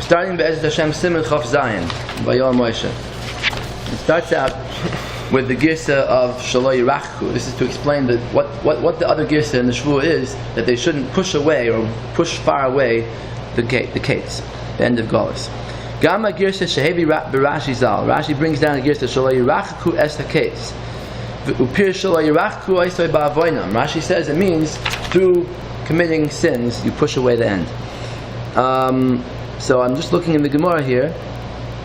starting Be'ezrat Hashem Siman Chof Zayin, Vayoel Moshe. It starts out with the girsa of Shalosh Yirachku. This is to explain that what the other girsa in the Shevuos is, that they shouldn't push away or push far away the gates, the end of Golus. Gama girsa shehevi b'Rashi zal. Rashi brings down the girsa Shalosh Yirachku es haketes. Upir Shalosh Yirachku oisoi ba'avoinam. Rashi says it means through committing sins you push away the end. So I'm just looking in the Gemara here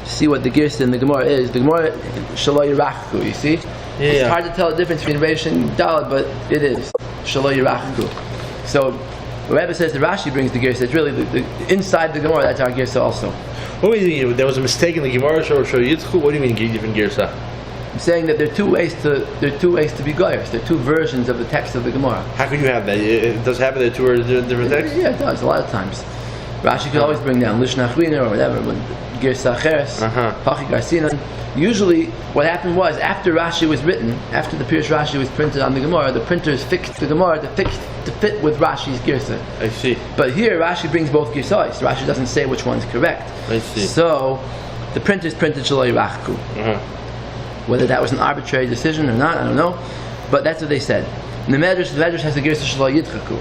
to see what the girsa in the Gemara is. The Gemara Shalosh Yirachku, you see? It's hard to tell the difference between Reish and Daled, but it is Shalosh Yirachku. So the Rabbi says the Rashi brings the girsa. It's really the inside the Gemara, that's our girsa also. What do you mean? There was a mistake in the Gemara Shalosh Yirachku? What do you mean different girsa? I'm saying that there are two ways to be goyers. There are two versions of the text of the Gemara. How can you have that? It does happen there are two different texts? Yeah, it does, a lot of times. Rashi could always bring down Lishna Achvina or whatever, with Girsa Acheres, Pachi Garsinan. Usually, what happened was, after Rashi was written, after the Pirush Rashi was printed on the Gemara, the printers fixed the Gemara to fit with Rashi's Girsa. I see. But here, Rashi brings both Girsais. Rashi doesn't say which one's correct. I see. So, the printers printed Shalosh Yirachku. Whether that was an arbitrary decision or not, I don't know. But that's what they said. And the Medrash has the Girsa Shalosh Yidchaku,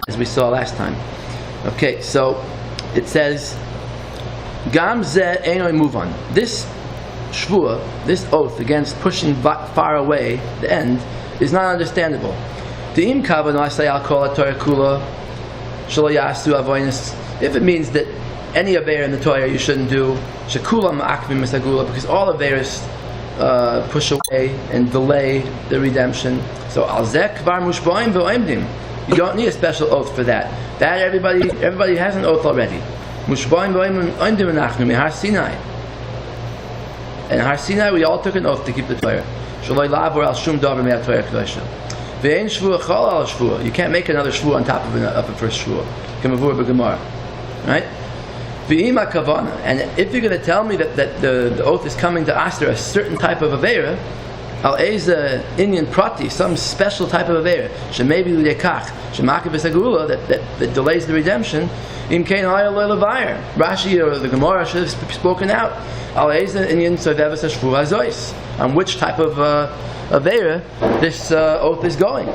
as we saw last time. Okay, so it says, Gam zeh einoi muvan. This shvua, this oath against pushing far away the end, is not understandable. De'im kavan asay al kol haTorah kula shelo yasu avoinus. If it means that any aveira in the Torah you shouldn't do, shekulam akvim misagula, because all aveiros push away and delay the redemption. So al zeh kvar mushbaim v'oimdim. You don't need a special oath for that. That everybody has an oath already. Mushbaim v'oimdim anachnu mihar Sinai. And Har Sinai we all took an oath to keep the Torah. Shaloi lavor al shum davar me'at Torah kedosha. Ve'ein shvua chol al shvua. You can't make another shvua on top of a first shvua. K'mavur b'gemara, right? Ve'ima kavana. And if you're going to tell me that the oath is coming to aster a certain type of aveira, al eza inyan prati, some special type of aveira, shemevi l'yekach, shemakiv v'sagula, that delays the redemption. Im kein ha'ya lo levayer. Rashi or the Gemara should have spoken out. Al eza inyan soveves hashvu hazois. On which type of aveira this oath is going.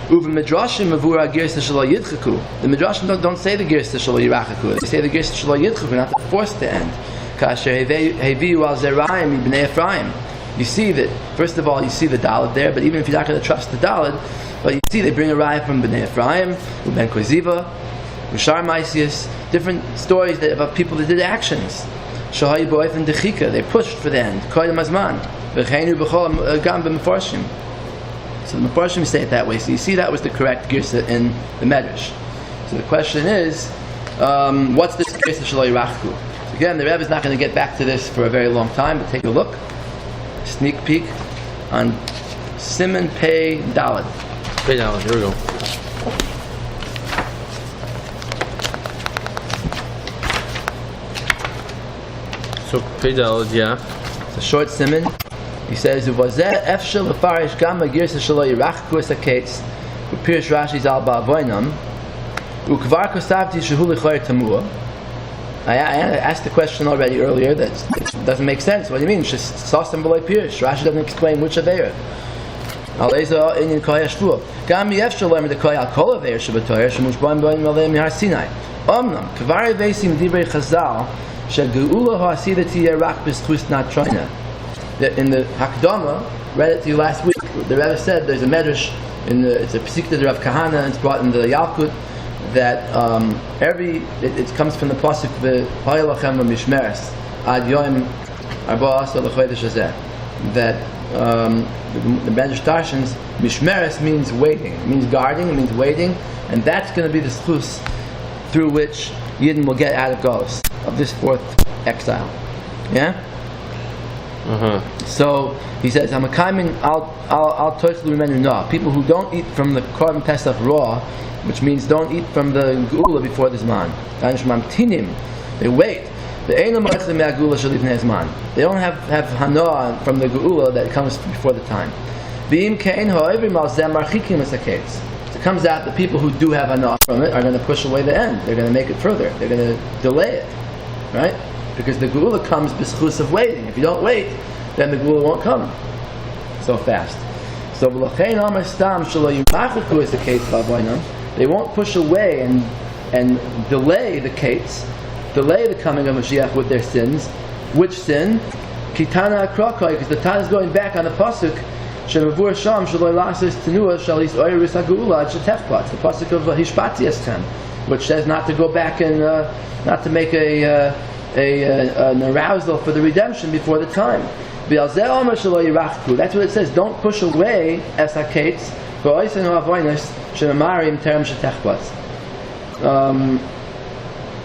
Uva midrashim mavura girsa shelo yidchaku. The midrashim don't say the girsa shelo yirachaku. They say the girsa shelo yidchaku, not to force the end. Kasher heviu al zerayim ibnei Ephraim. You see that, first of all, you see the Daled there, but even if you're not going to trust the Daled, but you see they bring a raya from Bnei Ephraim, Uben Koziva, Ushar Maisius, different stories of people that did actions. Shahayi Boif and Dechika, they pushed for the end. Koyim Azman, V'cheinu B'chol Gam B'Mefarshim. So the Mefarshim say it that way. So you see that was the correct girsa in the Medrash. So the question is, what's this girsa Shalosh Yirachku? So again, the Rebbe is not going to get back to this for a very long time, but take a look. Sneak peek on Siman Pei Daled. Pei Daled, here we go. So Pei Daled, yeah. It's a short Siman. He says, "Uvazeh efshel lefarish gama girsa shelo yirachku es haketes u'pirish Rashi's al ba'avoinam u'kvar kosavti shehu lechoyer tamua." I asked the question already earlier that it doesn't make sense. What do you mean? Just sasam b'loy pirish. Rashi doesn't explain which aveira. Al eza inyan koyah shvua. Gam yefshel lemer de koyah kol aveira shebatoyer shemushbaim b'onim aleim mihar Sinai. Omnam kvar vesim divrei Chazal shegeula ha'asida tiyeh rak b'schus not troina. In the Hakdama, read it to you last week. The Rebbe said there's a medrash it's a pesik of Rav Kahana, and it's brought in the Al-Quds, that it comes from the pasuk v'hayel lachem mishmeres ad yoim arba asar lechodesh hazeh. That the medrash tarshins mishmeres means waiting, it means guarding, it means waiting, and that's going to be the schus through which Yidden will get out of Golus, of this fourth exile. Yeah. So he says, "I'm a kaimin al toichlu menu na." People who don't eat from the korban pesach raw, which means don't eat from the geula before the zman. They wait. They don't have hana from the geula that comes before the time. So it comes out the people who do have enough from it are going to push away the end. They're going to make it further. They're going to delay it, right? Because the Geula comes b'schus of waiting. If you don't wait, then the Geula won't come so fast. So v'lochein amar stam shelo yimachaku is the case b'avoinam. They won't push away and delay the case, delay the coming of Mashiach with their sins. Which sin? Kitana akrakoi, because the Tana is going back on the pasuk. Shemavur sham shelo lasis tenua shalis oiris hageula shetechplatz. The pasuk of Hishpati Eschem, which says not to go back and not to make an arousal for the redemption before the time. That's what it says. Don't push away esakates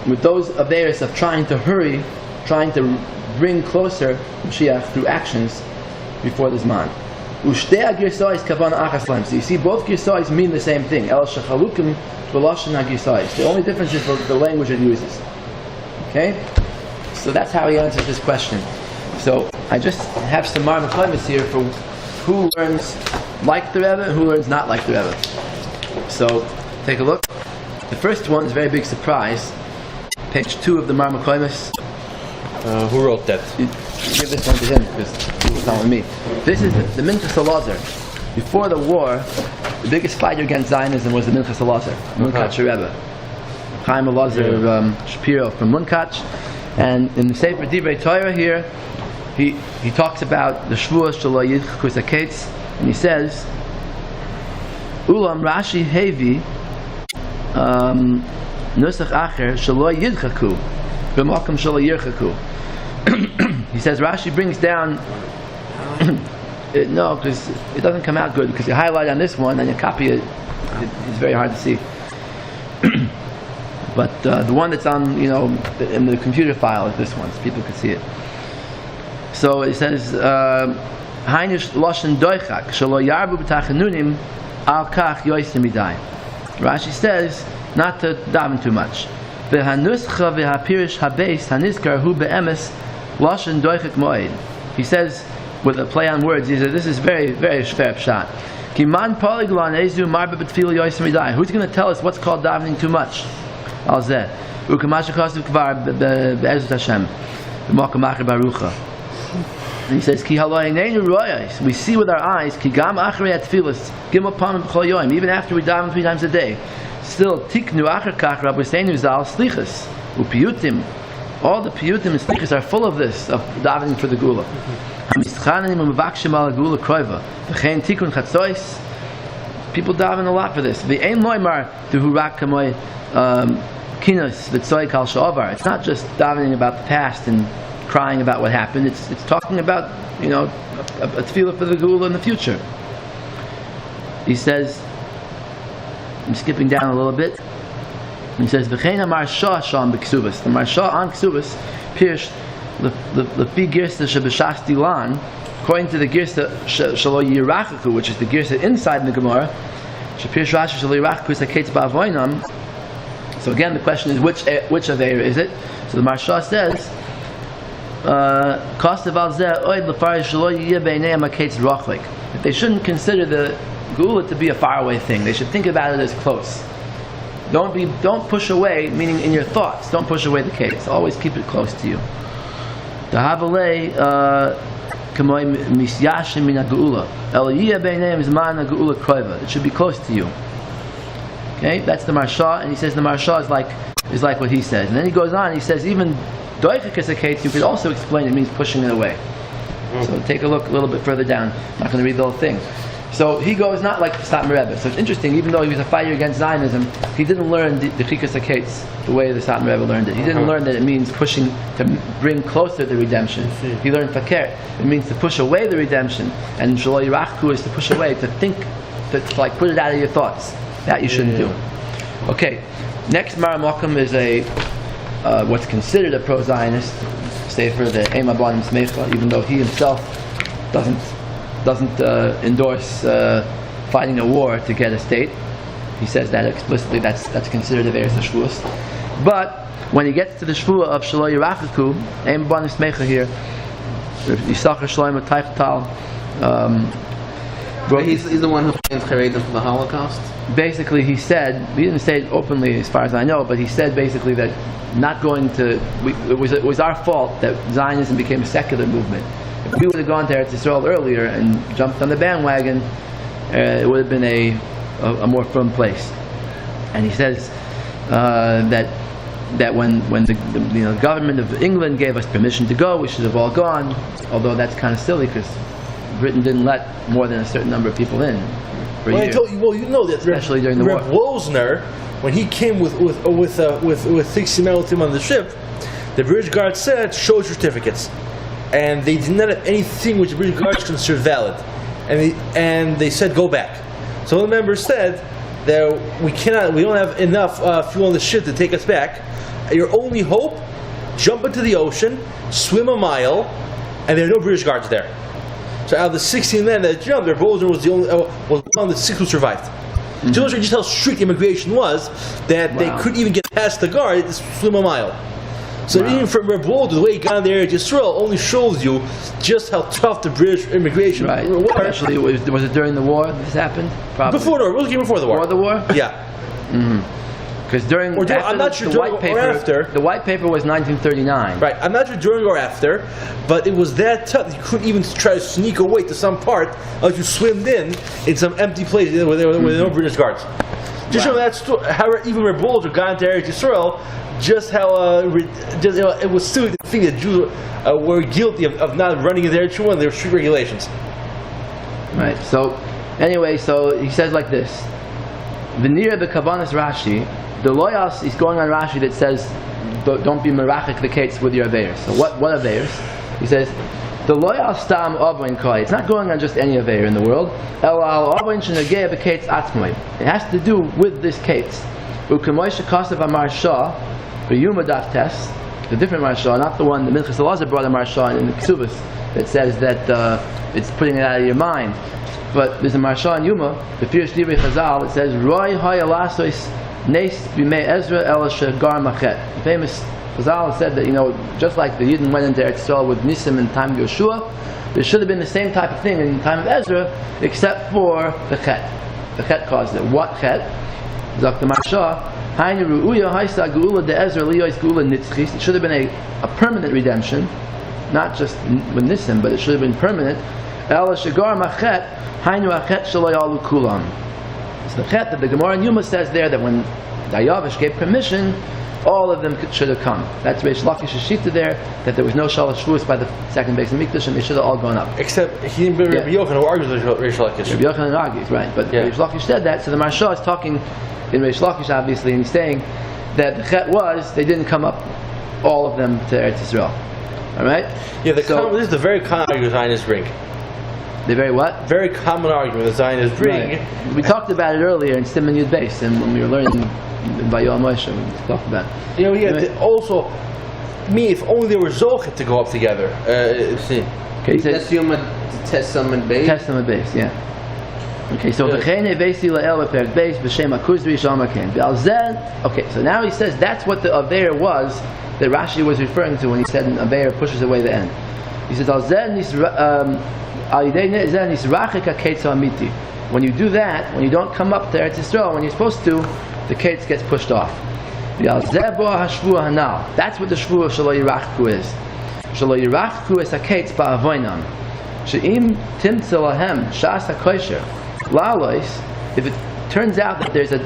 with those averis of trying to hurry, trying to bring closer Mashiach through actions before the Zman. So you see, both girsais mean the same thing. The only difference is the language it uses. Okay? So that's how he answers this question. So I just have some Maamar here for who learns like the Rebbe and who learns not like the Rebbe. So take a look. The first one is a very big surprise. Page 2 of the Maamar. Who wrote that? Give this one to him because it's not with me. This is the Minchas Elazar. Before the war, the biggest fighter against Zionism was the Minchas Elazar, Munkach Rebbe. Chaim Elazar Shapiro from Munkach. And in the Sefer Divrei Torah here, he talks about the Shevuos Shelo Yidchaku Saketz, and he says, Ulam Rashi Hevi Nusach Acher Shelo Yidchaku B'Makom Shelo Yirchaku. He says Rashi brings down no, because it doesn't come out good, because you highlight on this one and you copy it, it's very hard to see. But the one that's on, in the computer file is this one, so people can see it. So it says, Hainish Loshen Doichak, Shelo Yarbu B'Tachanunim, Al Kach Yoisim Midai. Rashi says, not to daven too much. V'hanuscha v'hapirish habeis hanizkar hu be'emes Loshen Doichak Moed. He says, with a play on words, he says, this is very, very shver pshat. Kiman poliglan ezu marbe b'tfil Yoisim Midai. Who's going to tell us what's called davening too much? Al zeh. Ukamash chasiv kvar be'ezut Hashem. B'makam acher barucha. And he says, Ki haloineinu royais. We see with our eyes, Ki gam achrei atfilas, gimel pamim b'chol yoim. Even after we daven 3 times a day. Still, tiknu acher kach Rabbi Seinu zal slichas. Upiyutim. All the piyutim and slichas are full of this, of davening for the gula. Hamischanim umavakshim al gula kroiva. V'chein tikun chatzois. People daven a lot for this. V'ein loymar duhurak kamoy kinos v'tzoy kal sha'ovar. It's not just davening about the past and crying about what happened. It's talking about, a tefillah for the gula in the future. He says, I'm skipping down a little bit. He says, "V'chein ha'marsha sham b'ksubas." The marsha on ksubas, pirsh lefi girsa shebeshas dilan, according to the girsa shelo yirachaku, which is the girsa inside the Gemara. Shepirsh Rashi shelo yirachaku saketz ba'avoinam. So again, the question is which aveira is it? So the marsha says, that they shouldn't consider the gula to be a faraway thing. They should think about it as close. Don't push away, meaning in your thoughts. Don't push away the case. Always keep it close to you. It should be close to you. Okay, that's the marsha, and he says the marsha is like what he says. And then he goes on, and he says even doichik is a case, you could also explain it means pushing it away. So take a look a little bit further down. I'm not going to read the whole thing. So he goes not like the Satmar Rebbe. So it's interesting, even though he was a fighter against Zionism, he didn't learn the chikas haketz the way the Satmar Rebbe learned it. He didn't learn that it means pushing to bring closer the redemption. He learned fakir. It means to push away the redemption. And shelo yirachku is to push away, to think, to put it out of your thoughts. That you shouldn't do. Okay, next Maamar is a what's considered a pro-Zionist sefer, the Ema Banim Smecha, even though he himself doesn't endorse fighting a war to get a state. He says that explicitly. That's considered a Ve'eres Shevuos. But when he gets to the Shvuah of Shelo Yirachaku, Ema Banim Smecha here, Yisachar Shlomo Teichtal, But he's the one who blames Haredim for the Holocaust? Basically, he didn't say it openly as far as I know, but he said basically that not going to, it was our fault that Zionism became a secular movement. If we would have gone to Eretz Yisrael earlier and jumped on the bandwagon, it would have been a more firm place. And he says that when the government of England gave us permission to go, we should have all gone, although that's kind of silly because Britain didn't let more than a certain number of people in for a year. You know that, especially during the war. Reb Wozner, when he came with 60 men with him on the ship, the British Guard said, "Show your certificates," and they did not have anything which the British Guards considered valid, and they said, "Go back." So one of the members said that we don't have enough fuel on the ship to take us back. Your only hope: jump into the ocean, swim a mile, and there are no British Guards there. So out of the 16 men that jumped, their Wozner was the only was one of the 6 who survived. Mm-hmm. To illustrate just how strict immigration was, that they couldn't even get past the guard to swim a mile. So even from Reb Wozner, the way he got in the area of Yisrael only shows you just how tough the British immigration was. Especially, was it during the war this happened? Probably. Before the war. It was before the war. Before the war? Yeah. Mm-hmm. Because I'm not sure during or after. The white paper was 1939. Right. I'm not sure during or after, but it was that tough that you couldn't even try to sneak away to some part unless you swam in some empty place where there were no British guards. Just show that's how even Reb Wozner got into Eretz Yisrael. Just how it was still the thing that Jews were guilty of not running in their Yisrael and their strict regulations. Right. So anyway, so he says like this: V'nir b'kavanas Rashi. The loyas is going on Rashi that says, don't be merachik the kates with your aveiros. So what aveiros? He says, the loyas stam avoin koi. It's not going on just any aveir in the world. El al avoin shenagei b'kates atzmoi. It has to do with this kates. U'kemoy shekasav amar shah b'yuma daf tes. The different Marsha, not the one the Minchas Elazar brought a Marsha in the Ksubas that says that it's putting it out of your mind. But there's a Marsha in Yuma, the Pirush Divrei Chazal, it says Roy Hay Alasois. Nes b'mei Ezra el shegar machet. The famous Chazal said that just like the Yidden went into Eretz Yisrael with Nisim in the time of Yeshua, there should have been the same type of thing in the time of Ezra, except for the chet. The chet caused it. What chet? Zok the Marsha. Hainu ru'uya haisa geula de Ezra liyois geula nitzchis. It should have been a permanent redemption, not just with Nisim, but it should have been permanent. El shegar machet. Hainu achet shaloi alu kulam. So the chet that the Gemara in Yuma says there that when Dayavish gave permission, all of them should have come. That's Reish Lakish's shita there, that there was no Shalosh Shevuos by the second base of Mikdash, and they should have all gone up. Except he didn't bring Rabbi Yochanan who argues with Reish Lakish. Rabbi Yochanan argues, right? But Reish Lakish said that, so the Marsha is talking in Reish Lakish obviously, and he's saying that the chet was they didn't come up, all of them, to Eretz Yisrael. All right? Yeah, this is the very common argument Zionists bring. The very what? Very common argument that Zionists bring. Right. We talked about it earlier in Siman Yud Beis, and when we were learning in Vayoel Moshe, we talked about it. Anyway, also, if only they were Zochet to go up together. Okay, that's Yom Testament base. Testament base, yeah. Okay, so v'chene beisi la'el v'perek beis b'shem akuzri shamaken. Okay, so now he says that's what the aveir was that Rashi was referring to when he said an aveir pushes away the end. He says when you do that, when you don't come up to Eretz Yisrael when you're supposed to, the kates gets pushed off. That's what the shvu of Shalo Yirachku is. Shalo Yirachku is a kates ba'avoinam. She'im timtze lahem shas ha'kosher la'alois. If it turns out that there's a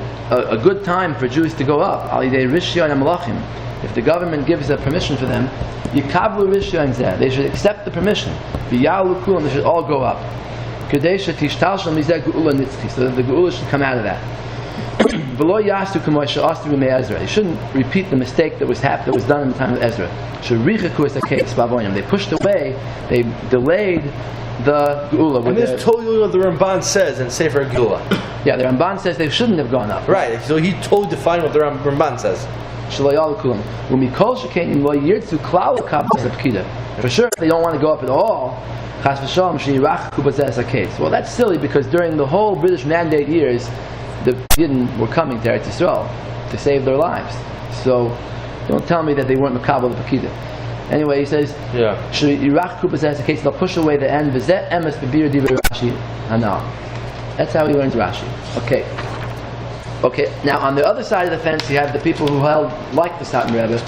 good time for Jews to go up, al yidei rishyon ha'malachim, if the government gives a permission for them, yikavlu rishyon zeh, they should accept the permission. V'yalu kulam, they should all go up. Kadesha tishtal shel mizeh geula nitzchi, so that the geula should come out of that. V'lo yastu k'moy she'astu b'mei Ezra. You shouldn't repeat the mistake that was done in the time of Ezra. She'richaku es haketz ba'avonim. They pushed away, they delayed the geula. And this is totally what the Ramban says in Sefer Geula. Yeah, the Ramban says they shouldn't have gone up. Right, so he totally defined what the Ramban says. For sure, if they don't want to go up at all, well, that's silly because during the whole British Mandate years, the Yidden were coming to Eretz Yisrael to save their lives. So don't tell me that they weren't Makabal the Pekida. Anyway, he says, they'll push away the end. That's how he learns Rashi. Okay. Now on the other side of the fence, you have the people who held like the Satmar Rebbe,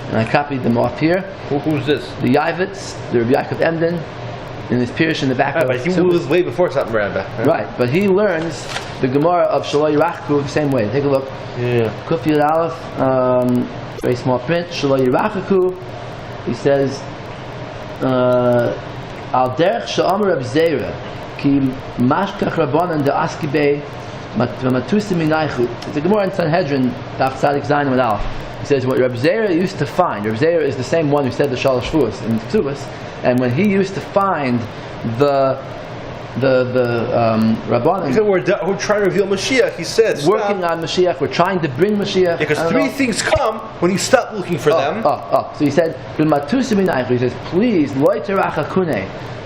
and I copied them off here. Who's this? The Yavitz, the Rabbi Yaakov Emden, in his Pirish in the back of But he was way before Satmar Rebbe. Right, but he learns the Gemara of Shalosh Yirachku the same way. Take a look. Yeah. Kuf Yud Aleph, very small print. Shalosh Yirachku. He says, Al derech she'amar Reb Zera, ki mashkach rabbanan de askibei matusim minaychu. It's a Gemara in Sanhedrin, Daf Tzadik Zayin with Aleph. He says what Reb Zera used to find. Reb Zera is the same one who said the Shalosh Shevuos in Ktubos, and when he used to find the rabbanan. He said we're trying to reveal Mashiach. He said working on Mashiach. We're trying to bring Mashiach. Because three things come when you stop looking for them. So he said, he says, please,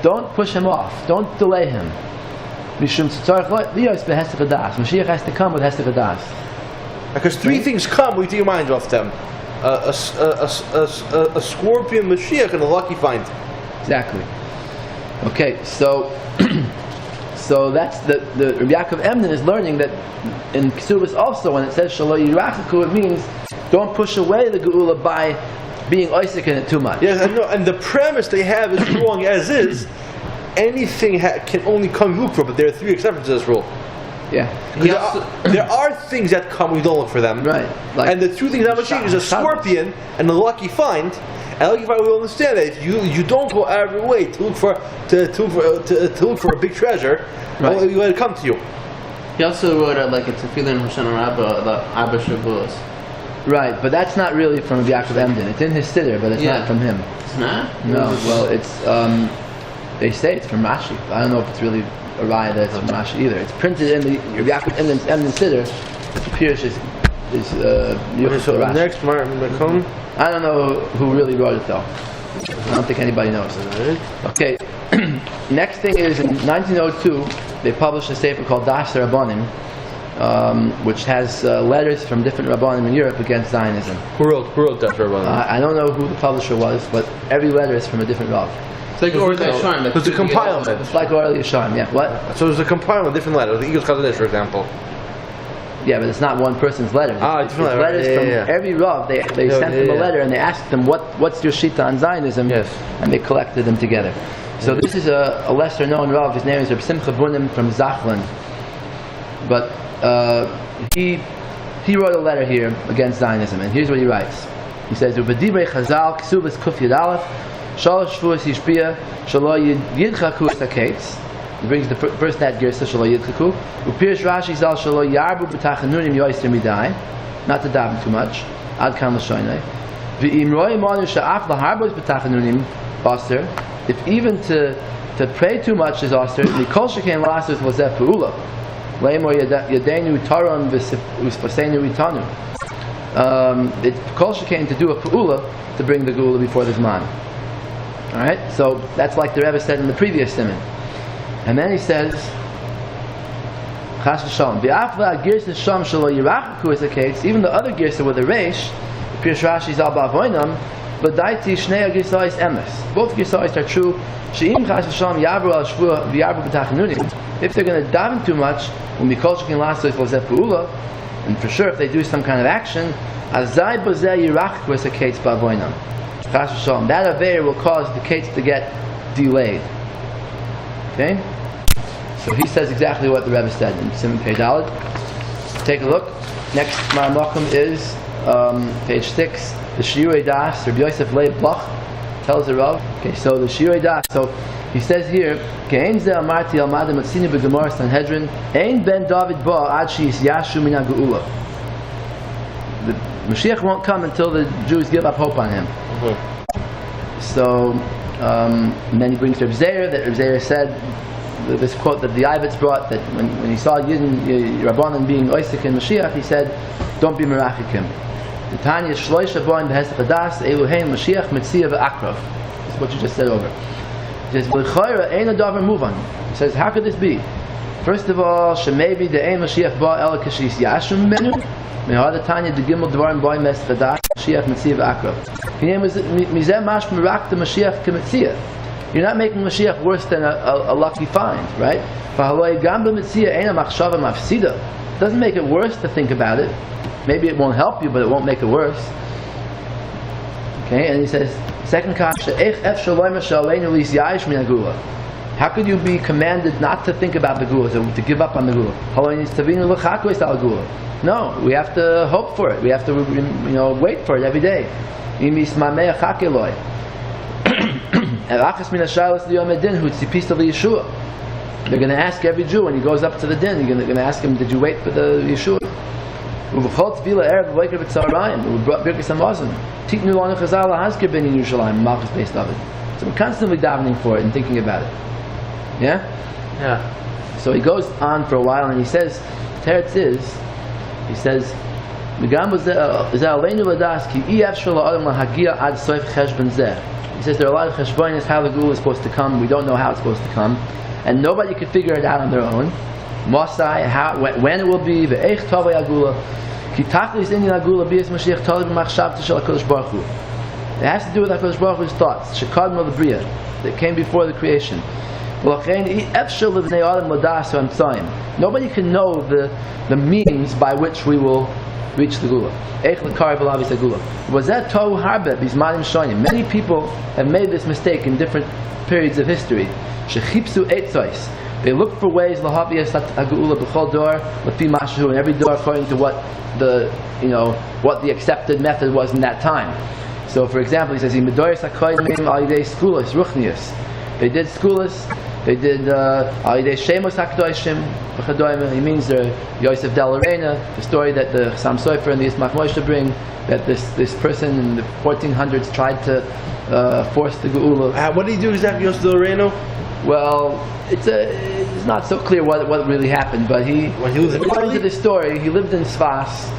don't push him off. Don't delay him. Mashiach has to come with Hesed Hadas. Because three things come when you take your mind off them. A scorpion Mashiach and a lucky find. Exactly. Okay, so so that's the Rabbi Yaakov Emden is learning that in Ksubas also when it says Shalosh Yirachaku, it means don't push away the Geula by being oisik in it too much. Yes, and the premise they have is wrong as is. Anything can only come you look for, but there are three exceptions to this rule. Yeah. There are things that come when you don't look for them. Right. Like and the two things that Mashiach is a scorpion and a lucky find. And lucky find, we understand that if you don't go out of your way to look for a big treasure, right. You let it come to you. He also wrote like a tefillah in Hoshana Rabbah, the Abba Shevuos. Right, but that's not really from Rabbi Yaakov Emden. It's in his siddur, but it's not from him. It's not? No. Well, it's they say it's from Rashi. I don't know if it's really a raya that it's from Rashi either. It's printed in the Rabbi Yaakov Emden siddur. The Pirish is so next, Cohen. I don't know who really wrote it though. I don't think anybody knows. Okay. Next thing is in 1902 they published a sefer called Das Rabbanim, which has letters from different Rabbanim in Europe against Zionism. Who wrote Das Rabbanim? I don't know who the publisher was, but every letter is from a different Rav. It's like Or Yisharim. It's a compilement. It's like Or Yisharim, yeah. What? So it's a compilement of different letters. The Eagles Chazadesh, for example. Yeah, but it's not one person's letter. It's letters from every Rav. They sent them a letter and they asked them what's your shita on Zionism, and they collected them together. So this is a lesser known Rav. His name is Reb Simcha Bunim from Zachlin, but he wrote a letter here against Zionism, and here's what he writes. He says, "Ubedibrei Chazal Ksubas Kuf Yud Aleph Shalosh Shevuos Yishpia Shalosh Yidchaku Saketz." He brings the first that Gersa Shalosh Yidchaku. Upirish Rashi Zal Shalosh Yarbu B'Tachanunim Yoister Midai, not to daven too much. Ad Kam L'Shoinei. V'Im Roi Monu Sha'af LaHarbos B'Tachanunim Oster. If even to pray too much is Oster, Mikol Shekain Lasus Lozef Pu'ula. Leimor Yadenu Taron V'Spaseinu Ritanu. It's Kol Shekain to do a Pu'ula to bring the Gula before the Zman. Alright, so that's like the Rebbe said in the previous Siman. And then he says, Chas v'shalom, v'afla girsa sham shelo yirachaku is the case, even the other girsa with the reish, Pirush Rashi zal ba'avoinam, v'daiti shnei girsais emes. Both girsais are true. She'im chas v'shalom yavru al shvua v'yavru b'tachanunim. If they're going to daven too much, when mikol shekin lasois v'zeh pu'ula, and for sure if they do some kind of action, azai b'zeh yirachaku is the case ba'avoinam. Chas v'shalom, that aver will cause the case to get delayed. Okay? So he says exactly what the Rebbe said in Siman Pei Daled. Take a look. Next Maamar is page 6. The Shiur Das, Rabbi Yosef Leib Bloch tells the Rav. Okay, so the Shiur Das. So he says here, Ke'en ze amarti al madam atzini b'gemara Sanhedrin, ein ben David ba ad she'is yashu min ha'geula. The Mashiach won't come until the Jews give up hope on him. So, and then he brings Reb Zera, that Reb Zera said, this quote that the Ivitz brought, that when he saw Rabbanan being Oisik and Mashiach, he said, don't be Merachikim. The Tanya Shlosh Rabbanan B'Hesed Hadas, Eluheim Mashiach Metzia V'Akrav. This is what you just said over. He says, V'Choyra Ein Adavar Muvan. He says, how could this be? First of all, Shemevi De'ein Mashiach Ba El Kashis Yashum Menu, Mehad Tanya De Gimel Dvarim B'Hesed Hadas, Mashiach Metzia V'Akrav. Mizeh Mash Merak the Mashiach Kemetzia. You're not making Mashiach worse than a lucky find, right? Doesn't make it worse to think about it. Maybe it won't help you, but it won't make it worse. Okay, and he says, second kasha, how could you be commanded not to think about the gula, to give up on the gula? No, we have to hope for it. We have to, wait for it every day. They're going to ask every Jew when he goes up to the din. You're going to ask him, did you wait for the Yeshua? So we're constantly davening for it and thinking about it. Yeah? Yeah. So he goes on for a while and he says, Teretz is, he says, he says there are a lot of cheshbonis how the gula is supposed to come. We don't know how it's supposed to come. And nobody could figure it out on their own. Mosai, when it will be, ve'ech tovei agula, ki tachlis inyan agula bi'es Mashiach tolib machshavta shel HaKadosh Baruch Hu. It has to do with HaKadosh Baruch Hu's thoughts, shekadmo the bria, that came before the creation. Nobody can know the means by which we will reach the gula. Many people have made this mistake in different periods of history. They look for ways in every door according to what the accepted method was in that time. So, for example, he says, they did skulas, they did Shemos HaKadoshim. He means Yosef Del Arena, the story that the Sam Sofer and the Yismach Moshe bring, that this person in the 1400s tried to force the Geula. What did he do exactly, Yosef Del Arena? Well, it's not so clear what really happened, but according to this story, he lived in Sfas.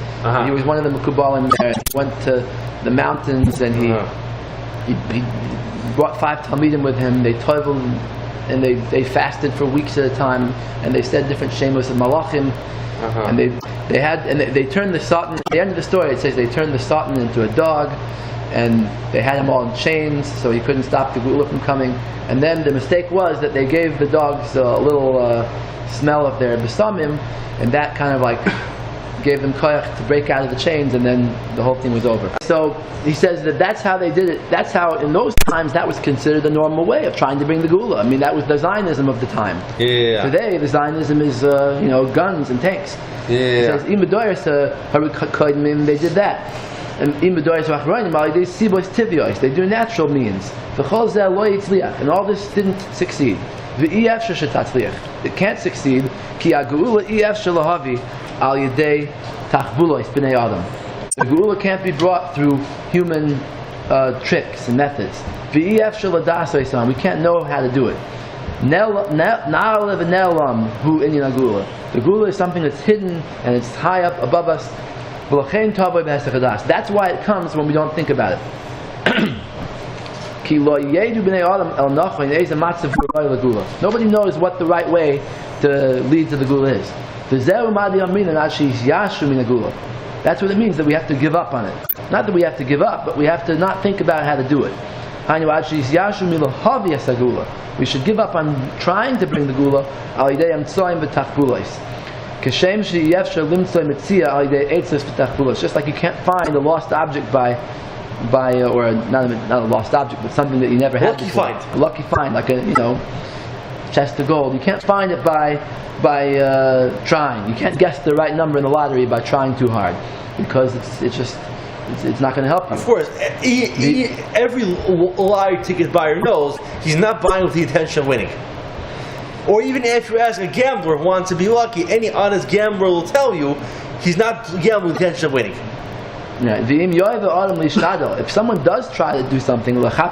He was one of the Mekubalim there. He went to the mountains and he brought 5 Talmidim with him. They toiveled and they fasted for weeks at a time, and they said different shemos of malachim, and they turned the sultan. At the end of the story, it says they turned the sultan into a dog, and they had him all in chains, so he couldn't stop the Geula from coming. And then the mistake was that they gave the dogs a little smell of their besamim, and that kind of gave them koyach to break out of the chains, and then the whole thing was over. So he says that's how they did it. That's how, in those times, that was considered the normal way of trying to bring the Geula. I mean, that was the Zionism of the time. Yeah. Today, the Zionism is guns and tanks. Yeah. He says they did that. And they do natural means. And all this didn't succeed. It can't succeed. The Geula can't be brought through human tricks and methods. We can't know how to do it. The Geula is something that's hidden and it's high up above us. That's why it comes when we don't think about it. Nobody knows what the right way to lead to the Geula is. That's what it means, that we have to give up on it. Not that we have to give up, but we have to not think about how to do it. We should give up on trying to bring the Geula. Just like you can't find a lost object by or not a lost object, but something that you never had before. A lucky find, like a chest of gold. You can't find it by trying. You can't guess the right number in the lottery by trying too hard, because it's not going to help you. Of course, every lottery ticket buyer knows he's not buying with the intention of winning. Or even if you ask a gambler who wants to be lucky, any honest gambler will tell you he's not gambling with the intention of winning. If someone does try to do something, to try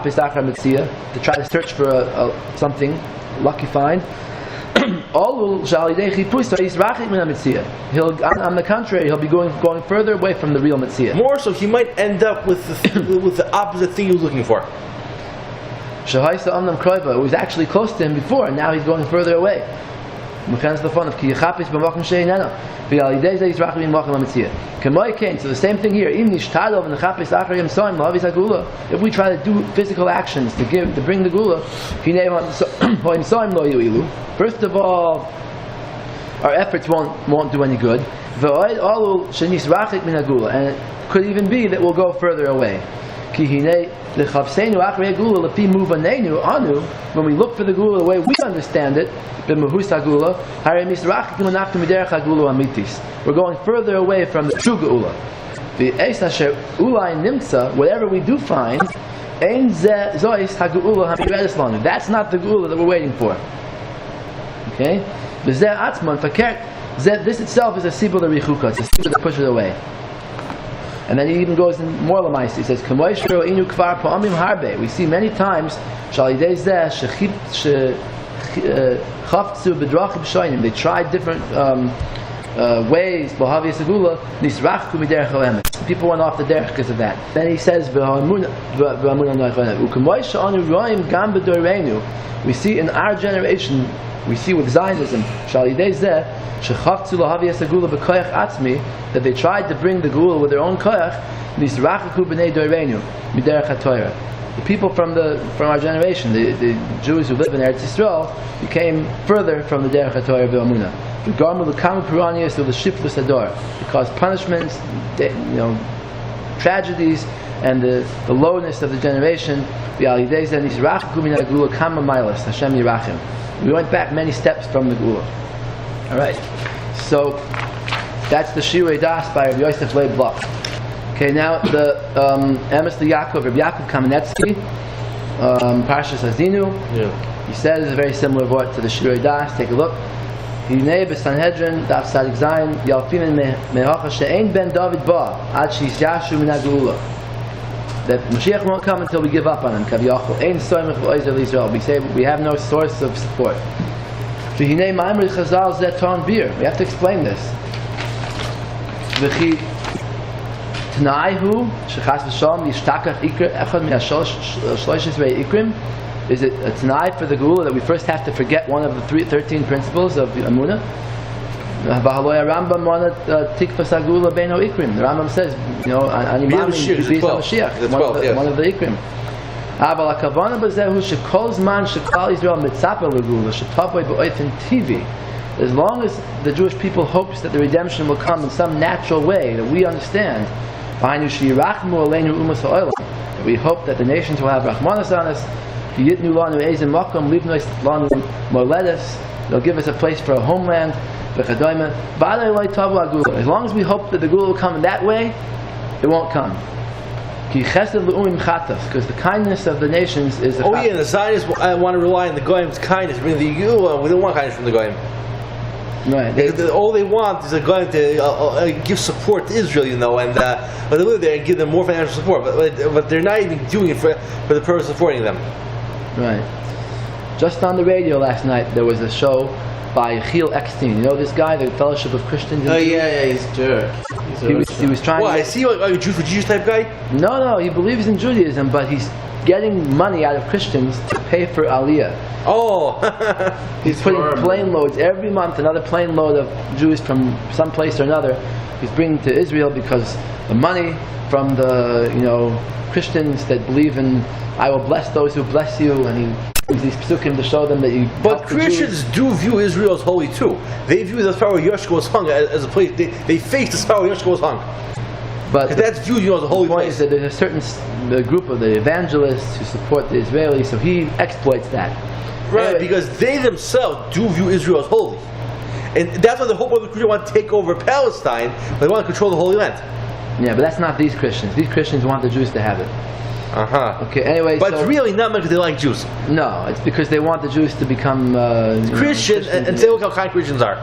to search for something, lucky find, on the contrary, he'll be going further away from the real Mitzvah. More so, he might end up with the opposite thing he was looking for. It was actually close to him before, and now he's going further away. Mechans lefon of ki yachapis b'machim sheinena. V'al yidei zeh yisrach b'machim ha'metzia. K'moy kain. So the same thing here. Im nishtadov and nechapis achar yom soim lahavis ha'gula. If we try to do physical actions to bring the gula, hinei hoim soim lo yu'ilu. First of all, our efforts won't do any good. V'oid alu shenisrachik min ha'gula. And it could even be that we'll go further away. Ki hinei lechavseinu achrei gula lepi muvaneinu anu. When we look for the gula the way we understand it, b'mahus hagula, harei misrachikim anachnu miderech hagula amitis. We're going further away from the true gula. The eis asher ulai nimtza, whatever we do find, ein ze zois hagula hamiredes lanu. That's not the gula that we're waiting for. Okay, v'zeh atzman fakert. This itself is a sibul richuka. It's a sibul that pushes it away. And then he even goes in more lamaisi. He says, we see many times they tried different ways. People went off the derech because of that. Then he says, we see in our generation, we see with Zionism, that they tried to bring the gula with their own koyach. The people from our generation, the Jews who live in Eretz Yisrael, became further from the derech haTorah v'amunah. Because punishments, tragedies, and the lowness of the generation. We went back many steps from the gula. All right, so that's the Shiur Das by Rabbi Yosef Leib Bloch. Okay, now the Emes the Yaakov, Rabbi Yaakov Kamenetsky, Parshas Hazinu. Yeah. He says a very similar word to the Shiur Das. Take a look. Hinei b'Sanhedrin Daf Sadik Zayin Yalpinin mehacha she'ein ben David ba ad she'yashu min ha'gula. That Mashiach won't come until we give up on him. Kaviyachol ein soymech v'oizer l'Yisrael. We say we have no source of support. V'hinei Maamar Chazal zeh ton bir. We have to explain this. V'chi Tanaihu shechas v'shalom yishtakach ikr echad min ha'shalosh ikrim. Is it a Tanai for the Gula that we first have to forget one of the 13 principles of the Amunah? The Rambam says, Ani Mashiach, one of the Ikrim. As long as the Jewish people hopes that the redemption will come in some natural way that we understand, that we hope that the nations will have Rahmanas on us, they'll give us a place for a homeland. As long as we hope that the Gula will come in that way, it won't come. Because the kindness of the nations is a and the Zionists want to rely on the Goyim's kindness. Bring the Gula, we don't want kindness from the Goyim. Right. All they want is a Goyim to give support to Israel, and but they live there and give them more financial support. But they're not even doing it for the purpose of supporting them. Right. Just on the radio last night, there was a show by Giel Eckstein. You know this guy, the Fellowship of Christians? Oh yeah, he's Jewish. He was trying. Why? Is he a Jew for Jesus type guy? No, he believes in Judaism, but he's getting money out of Christians to pay for Aliyah. Oh, he's putting plane loads every month, another plane load of Jews from some place or another. He's bringing to Israel because the money from the Christians that believe in I will bless those who bless you, and he uses these psukim to show them that you. But Christians do view Israel as holy too. They view the Sparrow Yoshua was hung as a place. They face the Sparrow Yoshua was hung. But that's viewed as a holy point place. Is that there's a certain group of the evangelists who support the Israelis, so he exploits that. Right, anyway, because they themselves do view Israel as holy, and that's why the whole world of Christians want to take over Palestine. They want to control the Holy Land. Yeah, but that's not these Christians. These Christians want the Jews to have it. Okay, anyway, but it's really not because they like Jews. No, it's because they want the Jews to become Christian, and say look how kind Christians are.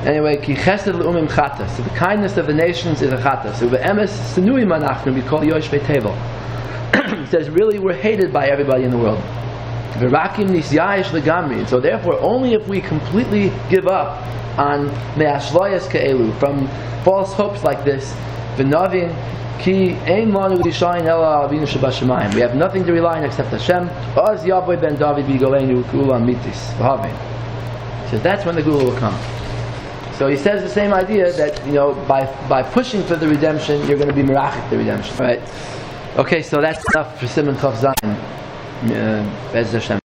Anyway, ki chesed le'umim chata. So the kindness of the nations is a chata. So be'emes senuim anachnu, we call yoshvei tevel. He says, really, we're hated by everybody in the world. V'rakim nisyayish legamri. So therefore, only if we completely give up on me'ashloyas ke'elu, from false hopes like this, v'navin ki ein lanu l'rishayin ela avinu shebashamayim. We have nothing to rely on except Hashem. Oz yavoy ben David b'yigalenu ku'ulam mitis. V'havin. says that's when the Gula will come. So he says the same idea that by pushing for the redemption, you're going to be merachik the redemption. Right? Okay, so that's enough for Siman Chav Zayin. Bez Hashem.